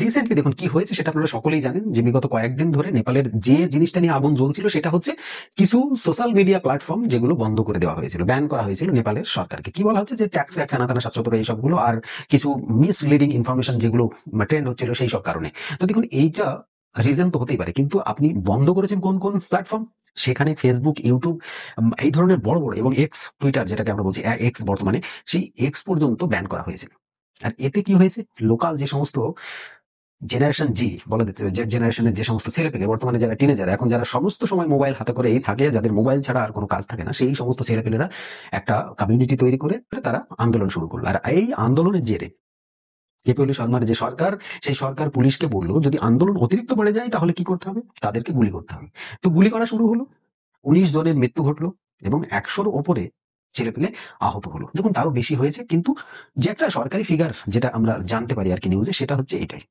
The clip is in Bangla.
রিসেন্টলি দেখুন কি হয়েছে সেটা আপনারা সকলেই জানেন যে বিগত কয়েকদিন ধরে নেপালের যে জিনিসটা নিয়ে আগুন জ্বলছিল সেটা হচ্ছে কিছু সোশ্যাল মিডিয়া প্ল্যাটফর্ম যেগুলো বন্ধ করে দেওয়া হয়েছিল, ব্যান করা হয়েছিল নেপালের সরকারকে। কি বলা হচ্ছে যে ট্যাক্স ফ্যাক্স আনাতানা 717 এইসবগুলো আর কিছু মিসলিডিং ইনফরমেশন যেগুলো ট্রেন্ড হচ্ছিল সেই সব কারণে। তো দেখুন এইটা রিজন তো হতেই পারে, কিন্তু আপনি বন্ধ করেছেন কোন কোন প্ল্যাটফর্ম? সেখানে ফেসবুক, ইউটিউব, এই ধরনের বড় বড় এবং এক্স, টুইটার যেটাকে আমরা বলছি এক্স বর্তমানে, সেই এক্স পর্যন্ত ব্যান করা হয়েছিল। আর এতে কি হয়েছে, লোকাল যে সমস্ত জেনারেশন জি বলে দিতে, যে জেনারেশনের যে সমস্ত ছেলেপেলে বর্তমানে যারা টিনেজার, এখন যারা সমস্ত সময় মোবাইল হাতে করে থাকে, যাদের মোবাইল ছাড়া আর কোনো কাজ থাকে না, সেই সমস্ত ছেলেপেলেরা একটা কমিউনিটি তৈরি করে তারা আন্দোলন শুরু করলো। আর এই আন্দোলনের জেরে কেপিওলি শর্মার যে সরকার, সেই সরকার পুলিশকে বললো যদি আন্দোলন অতিরিক্ত বেড়ে যায় তাহলে কি করতে হবে, তাদেরকে গুলি করতে হবে। তো গুলি করা শুরু হলো, 19 জনের মৃত্যু ঘটলো এবং 100-র ওপরে ছেলেপেলে আহত হলো। দেখুন তারও বেশি হয়েছে, কিন্তু যে একটা সরকারি ফিগার যেটা আমরা জানতে পারি আর কি নিউজে, সেটা হচ্ছে এটাই।